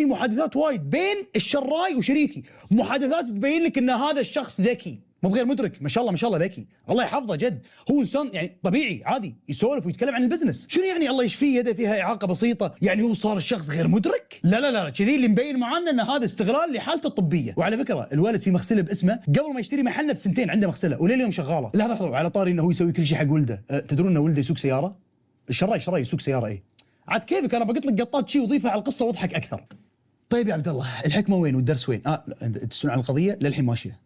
في محادثات وايد بين الشراي وشريكي، محادثات تبين لك ان هذا الشخص ذكي مو بغير مدرك، ما شاء الله ما شاء الله ذكي، الله يحفظه جد، هو انسان يعني طبيعي عادي يسولف ويتكلم عن البزنس، شنو يعني الله يشفيه يده فيها اعاقه بسيطه، يعني هو صار الشخص غير مدرك؟ لا لا لا كذي اللي مبين معانا ان هذا استغلال لحالته الطبيه، وعلى فكره الولد في مغسله باسمه قبل ما يشتري محلنا بسنتين عنده مغسله ولليوم شغاله، لحظه على طاري انه هو يسوي كل شيء حق ولده، تدرون ان ولده يسوق سياره؟ الشراي يسوق سياره ايه؟ عاد كيفك انا بقط لك قطات شي وضيفها على القصه واضحك اكثر. طيب يا عبد الله الحكمه وين والدرس وين؟ تسألون عن القضيه للحين ماشيه.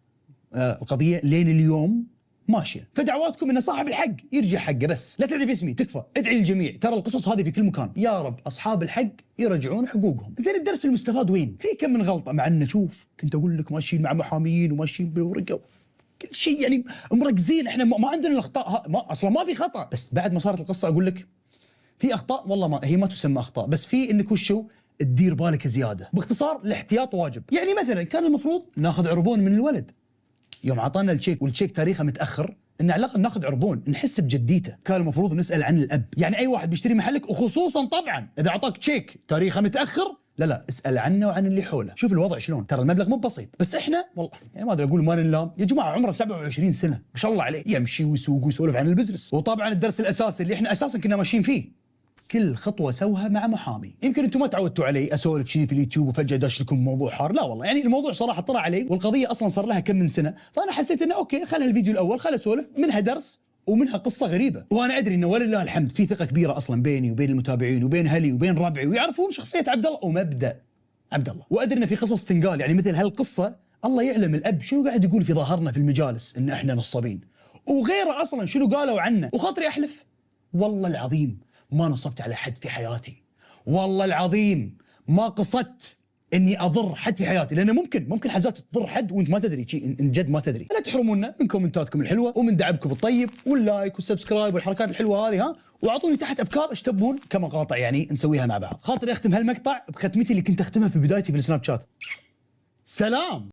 القضيه لين اليوم ماشيه، فدعواتكم ان صاحب الحق يرجع حقه، بس لا تدعي باسمي تكفى، ادعي للجميع، ترى القصص هذه في كل مكان، يا رب اصحاب الحق يرجعون حقوقهم. زين الدرس المستفاد وين؟ في كم من غلطه، مع انه شوف كنت اقول لك ماشيين مع محاميين وماشيين بالورقه كل شيء يعني مركزين، احنا ما عندنا الاخطاء، اصلا ما في خطا، بس بعد ما صارت القصه اقول لك في اخطاء والله ما هي ما تسمى اخطاء، بس في انك وشو تدير بالك زياده. باختصار الاحتياط واجب، يعني مثلا كان المفروض ناخذ عربون من الولد يوم عطانا الشيك والشيك تاريخه متاخر، ان على الاقل ناخذ عربون نحس بجديته، كان المفروض نسال عن الاب، يعني اي واحد بيشتري محلك وخصوصا طبعا اذا اعطاك شيك تاريخه متاخر لا اسال عنه وعن اللي حوله، شوف الوضع شلون، ترى المبلغ مو بسيط، بس احنا والله يعني ما ادري اقول ما نلام، يا جماعه عمره 27 سنه ما شاء الله عليه، يمشي ويسوق ويسولف عن البزنس، وطبعا الدرس الاساسي اللي احنا اساسا كنا ماشيين فيه، كل خطوه سوها مع محامي. يمكن انتم ما تعودتوا علي اسولف شيء في اليوتيوب وفجاه داش لكم موضوع حار، لا والله يعني الموضوع صراحه طلع علي والقضيه اصلا صار لها كم من سنه، فانا حسيت انه اوكي خلها الفيديو الاول، خلها اسولف منها درس ومنها قصه غريبه، وانا ادري انه ولله الحمد في ثقه كبيره اصلا بيني وبين المتابعين وبين اهلي وبين ربعي، ويعرفون شخصيه عبد الله ومبدا عبد الله، وادري انه في قصص تنقال، يعني مثل هالقصه الله يعلم الاب شنو قاعد يقول في ظهرنا في المجالس ان احنا نصابين، وغيره اصلا شنو قالوا عنا، وخاطري احلف والله العظيم ما نصبت على حد في حياتي، والله العظيم ما قصدت اني اضر حد في حياتي، لانه ممكن حزات تضر حد وانت ما تدري شيء، ان جد ما تدري. لا تحرمونا من كومنتاتكم الحلوه ومن دعمكم الطيب واللايك والسبسكرايب والحركات الحلوه هذه، ها، واعطوني تحت افكار ايش تبون كمقاطع يعني نسويها مع بعض. خاطري اختم هالمقطع بختمتي اللي كنت اختمها في بدايتي في السناب شات. سلام.